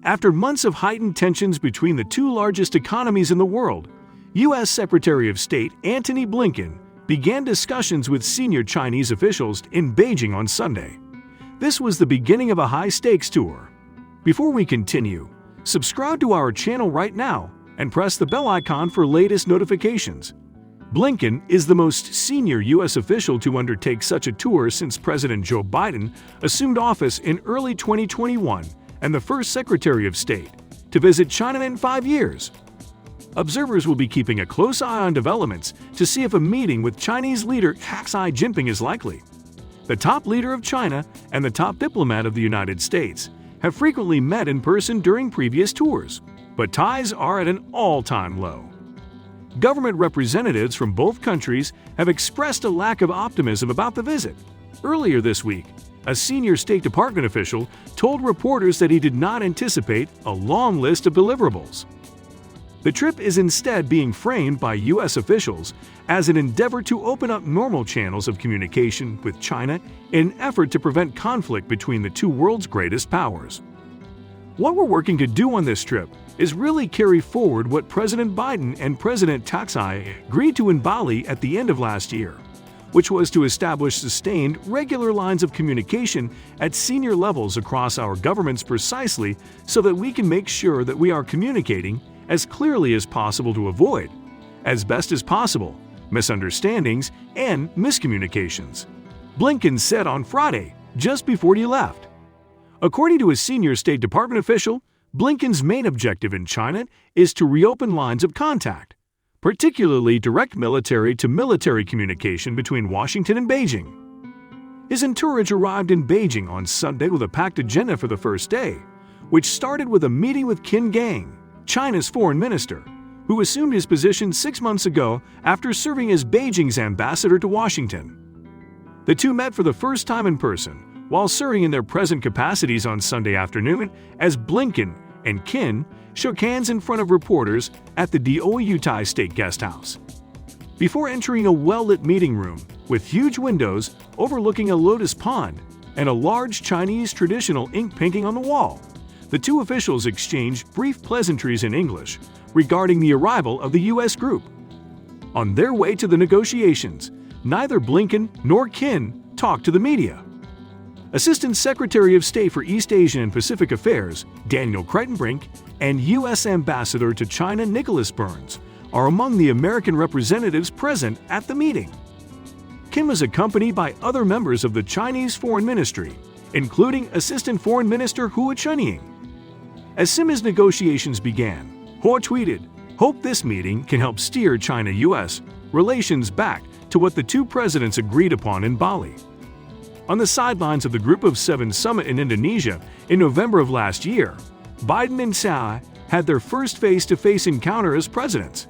After months of heightened tensions between the two largest economies in the world, U.S. Secretary of State Antony Blinken began discussions with senior Chinese officials in Beijing on Sunday. This was the beginning of a high-stakes tour. Before we continue, subscribe to our channel right now and press the bell icon for latest notifications. Blinken is the most senior U.S. official to undertake such a tour since President Joe Biden assumed office in early 2021 and the first Secretary of State to visit China in 5 years. Observers will be keeping a close eye on developments to see if a meeting with Chinese leader Xi Jinping is likely. The top leader of China and the top diplomat of the United States have frequently met in person during previous tours, but ties are at an all-time low. Government representatives from both countries have expressed a lack of optimism about the visit. Earlier this week, a senior State Department official told reporters that he did not anticipate a long list of deliverables. The trip is instead being framed by U.S. officials as an endeavor to open up normal channels of communication with China in an effort to prevent conflict between the two world's greatest powers. What we're working to do on this trip is really carry forward what President Biden and President Xi agreed to in Bali at the end of last year, which was to establish sustained, regular lines of communication at senior levels across our governments precisely so that we can make sure that we are communicating as clearly as possible to avoid, as best as possible, misunderstandings and miscommunications, Blinken said on Friday, just before he left. According to a senior State Department official, Blinken's main objective in China is to reopen lines of contact, particularly direct military-to-military communication between Washington and Beijing. His entourage arrived in Beijing on Sunday with a packed agenda for the first day, which started with a meeting with Qin Gang, China's foreign minister, who assumed his position 6 months ago after serving as Beijing's ambassador to Washington. The two met for the first time in person, while serving in their present capacities on Sunday afternoon as Blinken and Qin shook hands in front of reporters at the Diaoyutai State Guesthouse. Before entering a well-lit meeting room with huge windows overlooking a lotus pond and a large Chinese traditional ink painting on the wall, the two officials exchanged brief pleasantries in English regarding the arrival of the U.S. group. On their way to the negotiations, neither Blinken nor Qin talked to the media. Assistant Secretary of State for East Asian and Pacific Affairs, Daniel Kritenbrink, and U.S. Ambassador to China Nicholas Burns are among the American representatives present at the meeting. Kim was accompanied by other members of the Chinese Foreign Ministry, including Assistant Foreign Minister Hua Chunying. As soon as negotiations began, Hua tweeted, "Hope this meeting can help steer China-U.S. relations back to what the two presidents agreed upon in Bali." On the sidelines of the Group of Seven summit in Indonesia in November of last year, Biden and Xi had their first face-to-face encounter as presidents.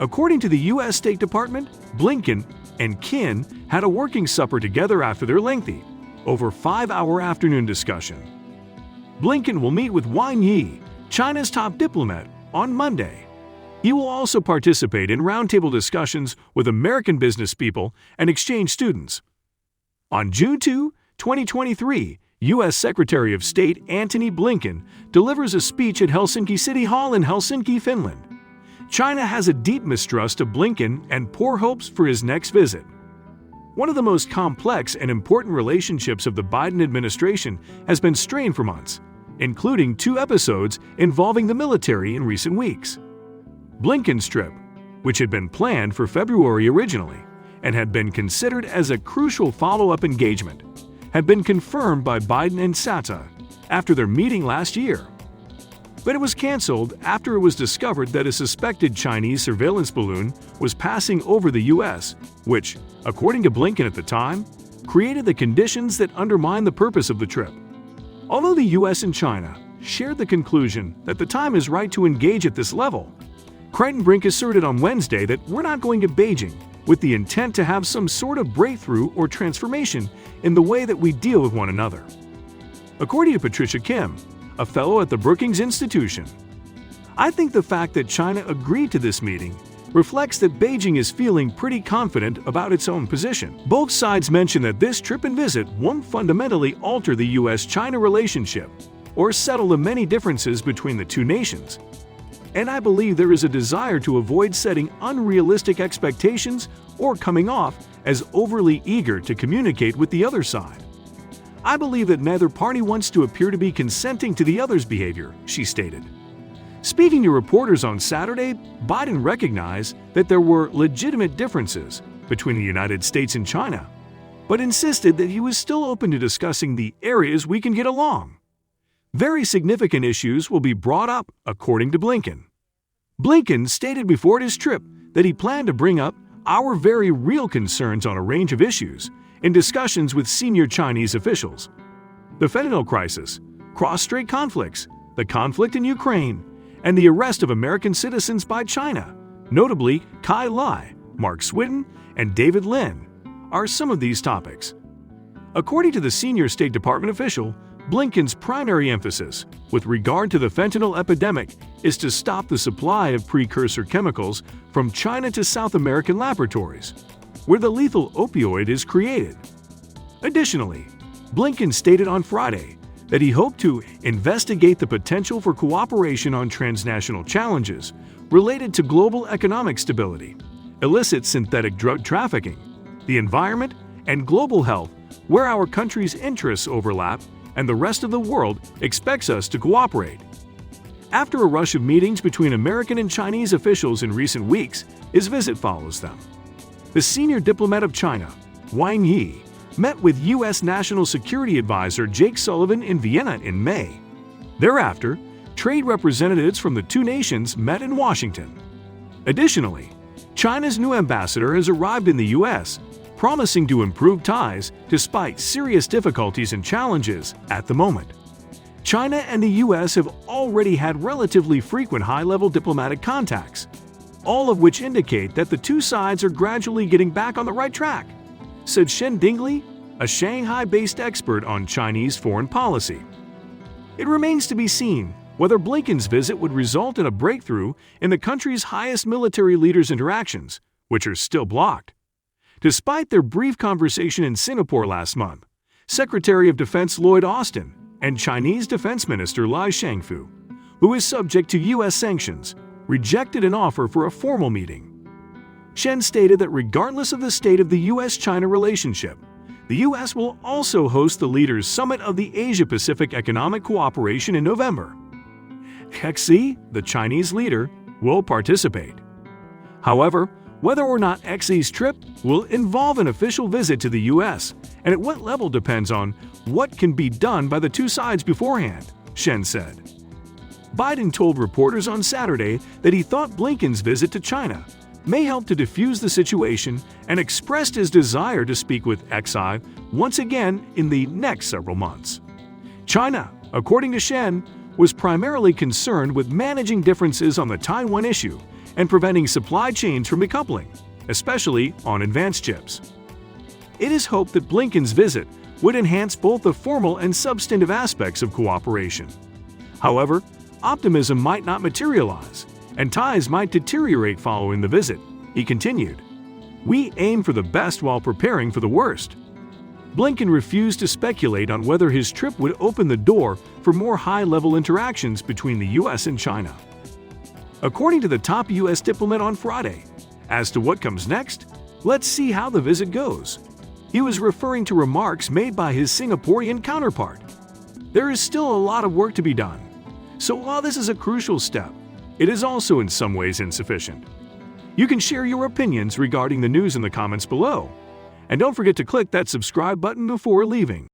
According to the U.S. State Department, Blinken and Qin had a working supper together after their lengthy, over 5-hour afternoon discussion. Blinken will meet with Wang Yi, China's top diplomat, on Monday. He will also participate in roundtable discussions with American business people and exchange students. On June 2, 2023, U.S. Secretary of State Antony Blinken delivers a speech at Helsinki City Hall in Helsinki, Finland. China has a deep mistrust of Blinken and poor hopes for his next visit. One of the most complex and important relationships of the Biden administration has been strained for months, including 2 episodes involving the military in recent weeks. Blinken's trip, which had been planned for February originally, and had been considered as a crucial follow-up engagement, had been confirmed by Biden and Xi after their meeting last year. But it was canceled after it was discovered that a suspected Chinese surveillance balloon was passing over the U.S., which, according to Blinken at the time, created the conditions that undermine the purpose of the trip. Although the U.S. and China shared the conclusion that the time is right to engage at this level, Kritenbrink asserted on Wednesday that we're not going to Beijing with the intent to have some sort of breakthrough or transformation in the way that we deal with one another. According to Patricia Kim, a fellow at the Brookings Institution, "I think the fact that China agreed to this meeting reflects that Beijing is feeling pretty confident about its own position." Both sides mention that this trip and visit won't fundamentally alter the U.S.-China relationship, or settle the many differences between the two nations. And I believe there is a desire to avoid setting unrealistic expectations or coming off as overly eager to communicate with the other side. I believe that neither party wants to appear to be consenting to the other's behavior, she stated. Speaking to reporters on Saturday, Biden recognized that there were legitimate differences between the United States and China, but insisted that he was still open to discussing the areas we can get along. Very significant issues will be brought up, according to Blinken. Blinken stated before his trip that he planned to bring up our very real concerns on a range of issues in discussions with senior Chinese officials. The fentanyl crisis, cross-strait conflicts, the conflict in Ukraine, and the arrest of American citizens by China, notably Kai Lai, Mark Swinton, and David Lin, are some of these topics. According to the senior State Department official, Blinken's primary emphasis with regard to the fentanyl epidemic is to stop the supply of precursor chemicals from China to South American laboratories, where the lethal opioid is created. Additionally, Blinken stated on Friday that he hoped to investigate the potential for cooperation on transnational challenges related to global economic stability, illicit synthetic drug trafficking, the environment, and global health, where our country's interests overlap and the rest of the world expects us to cooperate. After a rush of meetings between American and Chinese officials in recent weeks, his visit follows them. The senior diplomat of China, Wang Yi, met with U.S. National Security Advisor Jake Sullivan in Vienna in May. Thereafter, trade representatives from the two nations met in Washington. Additionally, China's new ambassador has arrived in the U.S., promising to improve ties despite serious difficulties and challenges at the moment. China and the U.S. have already had relatively frequent high-level diplomatic contacts, all of which indicate that the two sides are gradually getting back on the right track, said Shen Dingley, a Shanghai-based expert on Chinese foreign policy. It remains to be seen whether Blinken's visit would result in a breakthrough in the country's highest military leaders' interactions, which are still blocked. Despite their brief conversation in Singapore last month, Secretary of Defense Lloyd Austin and Chinese Defense Minister Lai Shangfu, who is subject to U.S. sanctions, rejected an offer for a formal meeting. Shen stated that regardless of the state of the U.S.-China relationship, the U.S. will also host the Leaders' Summit of the Asia-Pacific Economic Cooperation in November. Xi, the Chinese leader, will participate. However, whether or not Xi's trip will involve an official visit to the U.S. and at what level depends on what can be done by the two sides beforehand, Shen said. Biden told reporters on Saturday that he thought Blinken's visit to China may help to defuse the situation and expressed his desire to speak with Xi once again in the next several months. China, according to Shen, was primarily concerned with managing differences on the Taiwan issue and preventing supply chains from decoupling, especially on advanced chips. It is hoped that Blinken's visit would enhance both the formal and substantive aspects of cooperation. However, optimism might not materialize, and ties might deteriorate following the visit, he continued. We aim for the best while preparing for the worst. Blinken refused to speculate on whether his trip would open the door for more high-level interactions between the U.S. and China. According to the top U.S. diplomat on Friday, as to what comes next, let's see how the visit goes. He was referring to remarks made by his Singaporean counterpart. There is still a lot of work to be done. So while this is a crucial step, it is also in some ways insufficient. You can share your opinions regarding the news in the comments below. And don't forget to click that subscribe button before leaving.